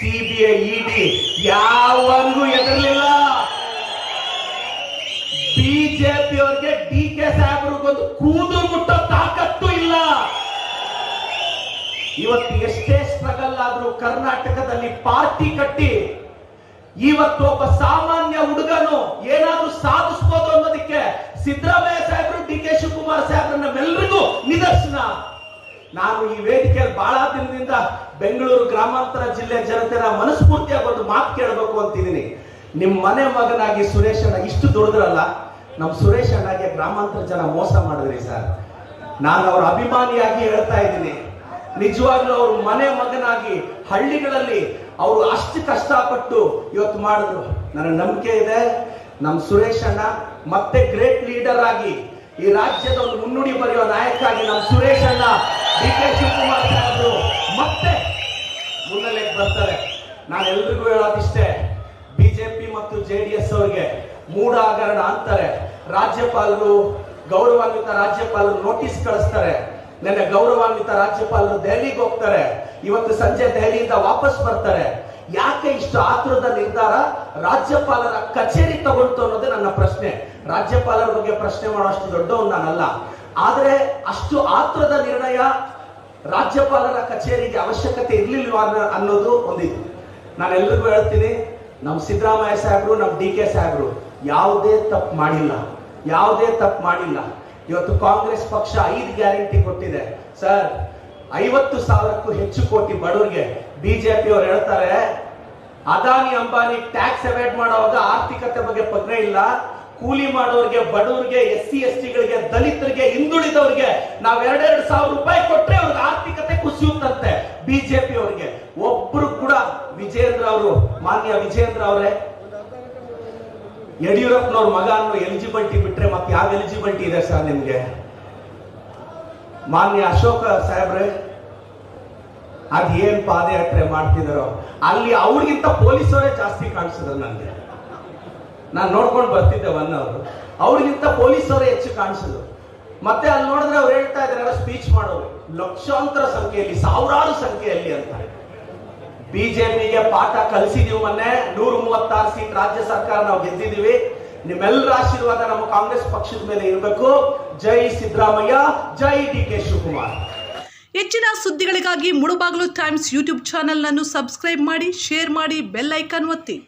CBI ED ಯಾವನಿಗೂ ಎದರಲಿಲ್ಲ. BJP ಅವ್ರಿಗೆ ಡಿ ಕೆ ಸಾಹೇಬ್ರಿಗೊಂದು ಕೂದಲು ಮುಟ್ಟೋ ತಾಕತ್ತು ಇಲ್ಲ. ಇವತ್ತು ಎಷ್ಟೇ ಸ್ಟ್ರಗಲ್ ಆದ್ರೂ ಕರ್ನಾಟಕದಲ್ಲಿ ಪಾರ್ಟಿ ಕಟ್ಟಿ ಇವತ್ತು ಒಬ್ಬ ಸಾಮಾನ್ಯ ಹುಡುಗನು ಏನಾದ್ರೂ ಸಾಧಿಸಬಹುದು ಅನ್ನೋದಕ್ಕೆ ಸಿದ್ದರಾಮಯ್ಯ ಸಾಹೇಬರು, ಡಿ ಕೆ ಶಿವಕುಮಾರ್ ಸಾಹೇಬ್ರು ನಮ್ಮೆಲ್ಲರಿಗೂ ನಿದರ್ಶನ. ನಾನು ಈ ವೇದಿಕೆಯಲ್ಲಿ ಬಹಳ ದಿನದಿಂದ ಬೆಂಗಳೂರು ಗ್ರಾಮಾಂತರ ಜಿಲ್ಲೆ ಜನತೆನ ಮನಸ್ಫೂರ್ತಿಯಾಗಿ ಒಂದು ಮಾತು ಕೇಳಬೇಕು ಅಂತಿದ್ದೀನಿ. ನಿಮ್ ಮನೆ ಮಗನಾಗಿ ಸುರೇಶ್ ಅಣ್ಣ ಇಷ್ಟು ದುಡಿದ್ರಲ್ಲ, ನಮ್ ಸುರೇಶ್ ಅಣ್ಣಗೆ ಗ್ರಾಮಾಂತರ ಜನ ಮೋಸ ಮಾಡಿದ್ರಿ ಸರ್. ನಾನು ಅವರ ಅಭಿಮಾನಿಯಾಗಿ ಹೇಳ್ತಾ ಇದ್ದೀನಿ, ನಿಜವಾಗ್ಲೂ ಅವ್ರ ಮನೆ ಮಗನಾಗಿ ಹಳ್ಳಿಗಳಲ್ಲಿ ಅವರು ಅಷ್ಟು ಕಷ್ಟಪಟ್ಟು ಇವತ್ತು ಮಾಡಿದ್ರು. ನನಗೆ ನಂಬಿಕೆ ಇದೆ, ನಮ್ ಸುರೇಶ್ ಅಣ್ಣ ಮತ್ತೆ ಗ್ರೇಟ್ ಲೀಡರ್ ಆಗಿ ಈ ರಾಜ್ಯದ ಒಂದು ಮುನ್ನುಡಿ ಬರೆಯುವ ನಾಯಕ ಆಗಿ ನಮ್ ಸುರೇಶ್ ಅಣ್ಣ, ಡಿ ಕೆ ಶಿವಕುಮಾರ್ ಸಾಹೇಬರು ಮತ್ತೆ ಮುನ್ನೆಲೆಗೆ ಬರ್ತಾರೆ. ನಾನು ಎಲ್ರಿಗೂ ಹೇಳೋದಿಷ್ಟೇ, ಬಿಜೆಪಿ ಮತ್ತು ಜೆಡಿಎಸ್ ಅವರಿಗೆ ಮೂಢ ಹಗರಣ ಅಂತಾರೆ. ರಾಜ್ಯಪಾಲರು, ಗೌರವಾನ್ವಿತ ರಾಜ್ಯಪಾಲರು ನೋಟಿಸ್ ಕಳಿಸ್ತಾರೆ. ನೆನ್ನೆ ಗೌರವಾನ್ವಿತ ರಾಜ್ಯಪಾಲರು ದೆಹಲಿಗೆ ಹೋಗ್ತಾರೆ, ಇವತ್ತು ಸಂಜೆ ದೆಹಲಿಯಿಂದ ವಾಪಸ್ ಬರ್ತಾರೆ. ಯಾಕೆ ಇಷ್ಟು ಆತುರದ ನಿರ್ಧಾರ ರಾಜ್ಯಪಾಲರ ಕಚೇರಿ ತಗೊಳ್ತು ಅನ್ನೋದೇ ನನ್ನ ಪ್ರಶ್ನೆ. ರಾಜ್ಯಪಾಲರ ಬಗ್ಗೆ ಪ್ರಶ್ನೆ ಮಾಡುವಷ್ಟು ದೊಡ್ಡವನು ನಾನಲ್ಲ, ಆದ್ರೆ ಅಷ್ಟು ಆತುರದ ನಿರ್ಣಯ ರಾಜ್ಯಪಾಲರ ಕಚೇರಿಗೆ ಅವಶ್ಯಕತೆ ಇರ್ಲಿಲ್ವಾ ಅನ್ನೋದು ಒಂದಿತ್ತು. ನಾನು ಎಲ್ರಿಗೂ ಹೇಳ್ತೀನಿ, ನಮ್ ಸಿದ್ದರಾಮಯ್ಯ ಸಾಹೇಬ್ರು, ನಮ್ ಡಿ ಕೆ ಸಾಹೇಬ್ರು ಯಾವುದೇ ತಪ್ಪು ಮಾಡಿಲ್ಲ, ಯಾವುದೇ ತಪ್ಪು ಮಾಡಿಲ್ಲ. ಇವತ್ತು ಕಾಂಗ್ರೆಸ್ ಪಕ್ಷ 5 ಗ್ಯಾರಂಟಿ ಕೊಟ್ಟಿದೆ ಸರ್, 50,000ಕ್ಕೂ ಹೆಚ್ಚು ಕೋಟಿ ಬಡವರಿಗೆ. ಬಿಜೆಪಿ ಅವರು ಹೇಳ್ತಾರೆ ಅದಾನಿ ಅಂಬಾನಿ ಟ್ಯಾಕ್ಸ್ ಅವಾಯ್ಡ್ ಮಾಡುವಾಗ ಆರ್ಥಿಕತೆ ಬಗ್ಗೆ ಪ್ರಜ್ಞೆ ಇಲ್ಲ, ಕೂಲಿ ಮಾಡೋರಿಗೆ, ಬಡವರಿಗೆ, SC ST ಗಳಿಗೆ, ದಲಿತರಿಗೆ, ಹಿಂದುಳಿದವರಿಗೆ ನಾವು 2,000 ರೂಪಾಯಿ ಕೊಟ್ರೆ ಅವ್ರಿಗೆ ಆರ್ಥಿಕತೆ ಕುಸಿಯುತ್ತಂತೆ. ಬಿಜೆಪಿ ಅವರಿಗೆ ಒಬ್ರು ಕೂಡ, ವಿಜೇಂದ್ರ ಅವರು, ಮಾನ್ಯ ವಿಜೇಂದ್ರ ಅವರೇ, ಯಡಿಯೂರಪ್ಪನವ್ರ ಮಗ ಅನ್ನೋ ಎಲಿಜಿಬಿಲಿಟಿ ಬಿಟ್ರೆ ಮತ್ತೆ ಯಾವ ಎಲಿಜಿಬಿಲಿಟಿ ಇದೆ ಸರ್ ನಿಮ್ಗೆ? ಮಾನ್ಯ ಅಶೋಕ ಸಾಹೇಬ್ರೆ, ಅದೇನ್ ಪಾದಯಾತ್ರೆ ಮಾಡ್ತಿದಾರೋ ಅಲ್ಲಿ ಅವ್ರಿಗಿಂತ ಪೊಲೀಸರೇ ಜಾಸ್ತಿ ಕಾಣಿಸಿದ್ರು ನನಗೆ. ನಾನು ನೋಡ್ಕೊಂಡು ಬರ್ತಿದ್ದೆ ಅವರು, ಅವ್ರಿಗಿಂತ ಪೊಲೀಸರೇ ಹೆಚ್ಚು ಕಾಣಿಸಿದ್ರು. ಮತ್ತೆ ಅಲ್ಲಿ ನೋಡಿದ್ರೆ ಅವ್ರು ಹೇಳ್ತಾ ಇದ್ದಾರೆ ಸ್ಪೀಚ್ ಮಾಡೋರು ಲಕ್ಷಾಂತರ ಸಂಖ್ಯೆಯಲ್ಲಿ, ಸಾವಿರಾರು ಸಂಖ್ಯೆಯಲ್ಲಿ ಅಂತ. ಬಿಜೆಪಿಗೆ ಪಾಠ ಕಲಿಸಿದೀವಿ. ಮೊನ್ನೆ 136 ಸೀಟ್ ರಾಜ್ಯ ಸರ್ಕಾರ ನಾವು ಗೆದ್ದಿದ್ದೀವಿ. ನಿಮ್ಮೆಲ್ಲರ ಆಶೀರ್ವಾದ ನಮ್ಮ ಕಾಂಗ್ರೆಸ್ ಪಕ್ಷದ ಮೇಲೆ ಇರಬೇಕು. ಜೈ ಸಿದ್ದರಾಮಯ್ಯ, ಜೈ ಡಿ ಕೆ ಶಿವಕುಮಾರ್. ಹೆಚ್ಚಿನ ಸುದ್ದಿಗಳಿಗಾಗಿ ಮುಳುಬಾಗಿಲು ಟೈಮ್ಸ್ ಯೂಟ್ಯೂಬ್ ಚಾನೆಲ್ ಅನ್ನು ಸಬ್ಸ್ಕ್ರೈಬ್ ಮಾಡಿ, ಶೇರ್ ಮಾಡಿ, ಬೆಲ್ ಐಕಾನ್ ಒತ್ತಿ.